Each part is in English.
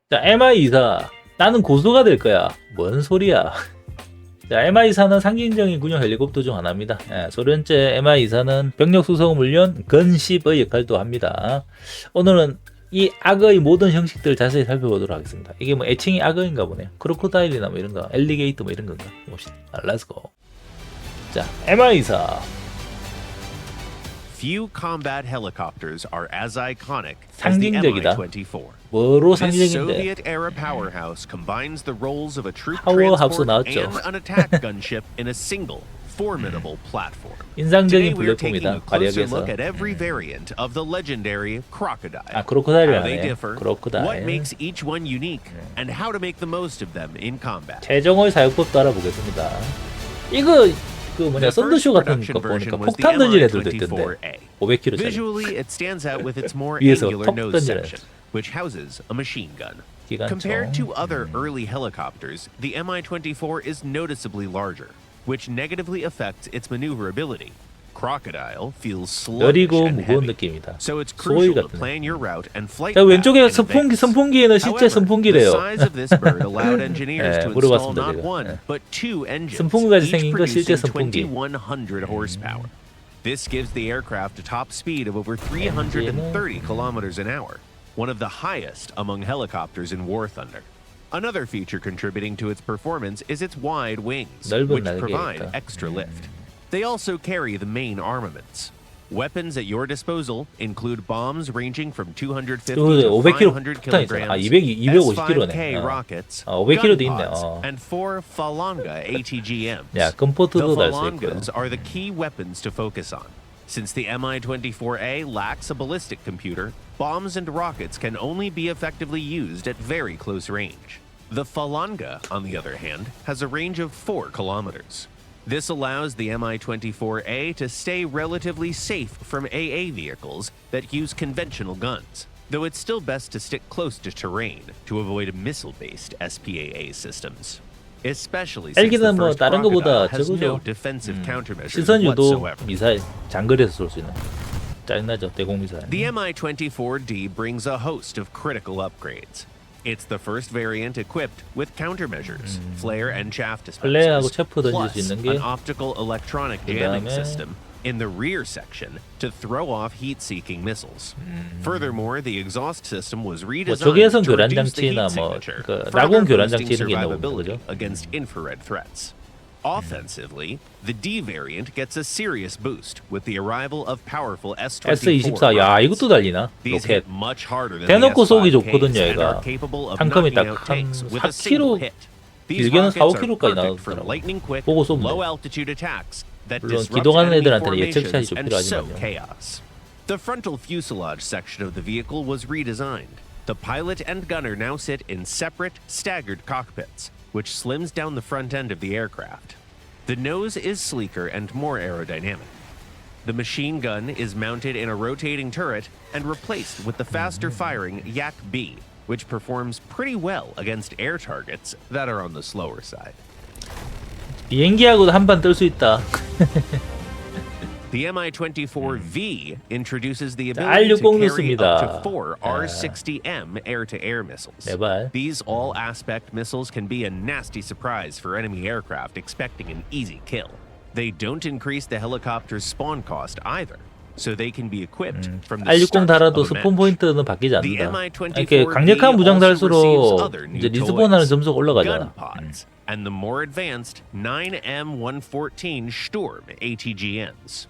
자, Mi-24. 나는 고수가 될 거야. 뭔 소리야. 자, Mi-24는 상징적인 군용 헬리콥터 중 하나입니다. 예, 소련제 Mi-24는 병력 수송 훈련 건십의 역할도 합니다. 오늘은 이 악어의 모든 형식들을 자세히 살펴보도록 하겠습니다. 이게 뭐 애칭이 악어인가 보네요. 크로코다일이나 뭐 이런 거, 엘리게이터 뭐 이런 건가 봅시다. 렛츠고. 자, Mi-24. Few combat helicopters are as iconic as the 상징적이다. Mi-24. 뭐로 This 상징적인데? Soviet-era powerhouse combines the roles of a troop 파워하우스 transport 나왔죠. and an attack gunship in a single formidable platform. Today 인상적인 we're taking 플랫폼이다. a closer 발역에서. look at every variant of the legendary crocodile. 아, 크로코다일이 How they 하네. differ, 크로코다일. what makes each one unique, and how to make the most of them in combat. 최종의 사용법도 알아보겠습니다. 이거 그 뭐냐 썬더쇼 같은 거 보니까 폭탄 던진 애들도 있던데 500kg짜리. Visually, it stands out with its more 위에서 angular 톡 nose 던지는 section, which houses a machine gun. 기관총. Compared to other early helicopters, the Mi-24 is noticeably larger, which negatively affects its maneuverability. Crocodile feels sluggish 느리고 and 무거운 heavy, 느낌이다. so it's 소위 crucial to 같은. plan your route and flight 자, path 왼쪽에 in 선풍기, advance. 선풍기에는 실제 However, the 선풍기래요. size of this bird allowed engineers to install 물어봤습니다, not 제가. one, but two engines, 선풍기까지 each 생긴 거 실제 producing 선풍기. 2100 horsepower. This gives the aircraft a top speed of over 330 kilometers an hour, one of the highest among helicopters in War Thunder. Another feature contributing to its performance is its wide wings, 넓은 which 날개가 provide 있다. extra lift. They also carry the main armaments. Weapons at your disposal include bombs ranging from 250 to 500kg 500 폭탄 있잖아. kilograms, 아, 250kg네. S5K rockets, 500kg도 gun 있네. pods, and 4 Falanga ATGMs. 야, The 금포트도 달 수 있고요. Falangas are the key weapons to focus on. Since the Mi-24A lacks a ballistic computer, bombs and rockets can only be effectively used at very close range. The Falanga, on the other hand, has a range of 4 kilometers. This allows the Mi-24A to stay relatively safe from AA vehicles that use conventional guns, though it's still best to stick close to terrain to avoid missile-based SPAA systems. Especially since the 헬기는 뭐 first 다른 거보다 crocodile has no 적어도 defensive countermeasures 시선 유도 whatsoever. 미사일 장거리에서 쏠 수 있는 짜증나죠 대공 미사일. The Mi-24D brings a host of critical upgrades. It's the first variant equipped with countermeasures, flare and chaff 플레이하고 dispensers, 체프 던질 수 plus 있는 게 an optical electronic jamming 그다음에 system in the rear section to throw off heat-seeking missiles. Furthermore, the exhaust system was 뭐 redesigned 적외선 to 교란 reduce the heat 장치나 뭐 signature, 그 further 라군 교란 boosting 장치 이런 게 있나 봅니다. survivability 그죠? against infrared threats. Offensively, the D variant gets a serious boost with the arrival of powerful S-24 S24. 야, rockets. 이것도 달리나? These 로켓. hit much harder than 대놓고 the 쏘기 S5Ks 좋거든요, and 얘가. are capable of 상큼이 knocking 딱 out 한 tanks with a single 4kg, hit. These 길게는 rockets are 4-5kg까지 perfect for 나오더라고. lightning quick, 보고 쏘면 low 돼. altitude attacks that 물론 disrupt 기동하는 enemy 애들한테는 예측샷이 formations 좀 and sow 필요하지만요. chaos. The frontal fuselage section of the vehicle was redesigned. The pilot and gunner now sit in separate, staggered cockpits, which slims down the front end of the aircraft. The nose is sleeker and more aerodynamic. The machine gun is mounted in a rotating turret and replaced with the faster-firing Yak-B, which performs pretty well against air targets that are on the slower side. 비행기하고도 한 판 뜰 수 있다. The Mi-24V introduces the ability to R60 carry up to 씁니다. 4 R-60M air-to-air missiles. 제발. These all-aspect missiles can be a nasty surprise for enemy aircraft expecting an easy kill. They don't increase the helicopter's spawn cost either, so they can be equipped from the R60 start 달아도 of a 스폰 match. 포인트는 바뀌지 The 않는다. Mi-24V 이렇게 강력한 무장 also receives 달수록 other new 이제 리스폰하는 toys, 점수가 gun 올라가잖아. pods, and the more advanced 9M114 Sturm ATGMs.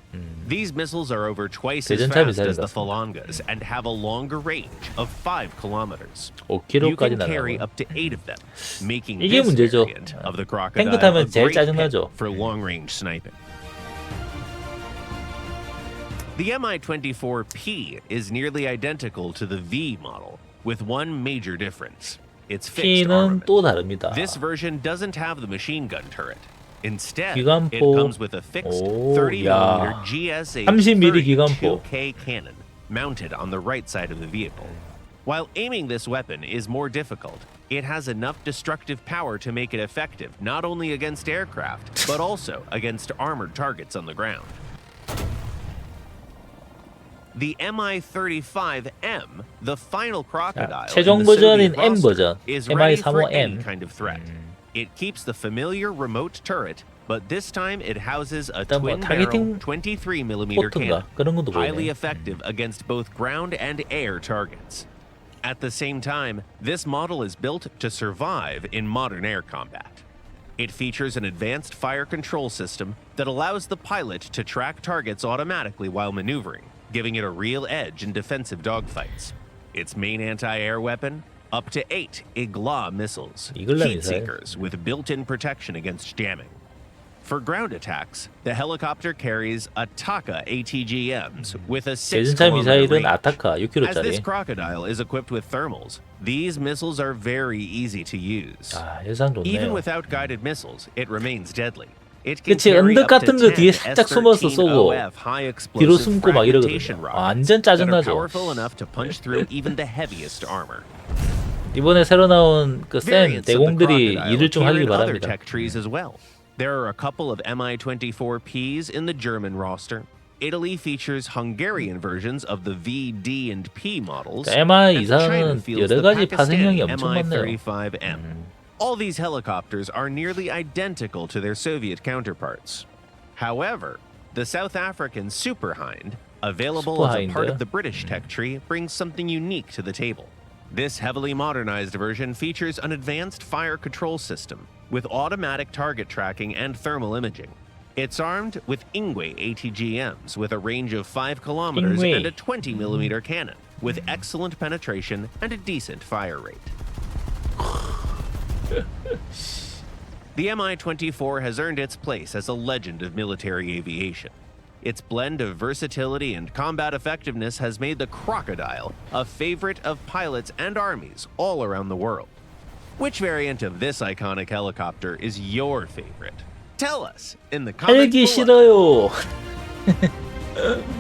These missiles are over twice as 대전차 fast as the 미사일 같습니다. Falangas and have a longer range of 5 kilometers. You 5kg까지 can carry 날아가고. up to 8 of them, making 이게 this 문제죠. variant of the crocodile 탱크 타면 a 제일 great hit 짜증나죠. for long-range sniping. The Mi-24P is nearly identical to the V model, with one major difference. It's fixed P는 armament. 또 다릅니다. This version doesn't have the machine gun turret. Instead, 기관포. it comes with a fixed 오, 30mm 야. GSA 30mm 기관포. 2K cannon mounted on the right side of the vehicle. While aiming this weapon is more difficult, it has enough destructive power to make it effective not only against aircraft, but also against armored targets on the ground. The Mi-35M, the final crocodile 최종 in the 버전인 Soviet M roster, 버전 is ready for any Mi-35M. kind of threat. It keeps the familiar remote turret, but this time it houses a 일단 뭐 twin-barrel 타겟팅 23mm 포트인가 cannon, 그런 것도 highly 보이네. effective against both ground and air targets. At the same time, this model is built to survive in modern air combat. It features an advanced fire control system that allows the pilot to track targets automatically while maneuvering, giving it a real edge in defensive dogfights. Its main anti-air weapon? Up to 8 Igla missiles, 이글라 heat 미사일. seekers with built-in protection against jamming. For ground attacks, the helicopter carries Ataka ATGMs with a 6 제전차 kilometer 미사일은 range. 아타카 As this 6km짜리. crocodile is equipped with thermals, these missiles are very easy to use. 아, 예상 Even 좋네요. without guided missiles, it remains deadly. It can 그치, carry 언덕 up to 같은 거 10 뒤에 살짝 숨어서 쏘고 S13OF high 뒤로 explosive 숨고 막 fragmentation 이러거든요. rockets 완전 that are 짜증나죠. powerful enough to punch through even the heaviest armor. 이번에 새로 나온 그 센 Variants of the 대공들이 crocodile 일을 좀 appear 하길 in other 바랍니다. tech trees as well. There are a couple of Mi-24Ps in the German roster. Italy features Hungarian versions of the V, D, and P models. MI and China 이사는 fields 여러 the 가지 Pakistani 파생형이 엄청 많네요. Mi-35M. All these helicopters are nearly identical to their Soviet counterparts. However, the South African Super Hind, available as a part of the British tech tree, brings something unique to the table. This heavily modernized version features an advanced fire control system with automatic target tracking and thermal imaging. It's armed with Ingwe ATGMs with a range of 5 kilometers Ingwe. and a 20mm cannon with excellent penetration and a decent fire rate. The Mi-24 has earned its place as a legend of military aviation. Its blend of versatility and combat effectiveness has made the crocodile a favorite of pilots and armies all around the world. Which variant of this iconic helicopter is your favorite? Tell us in the comments 헬기 below. 싫어요.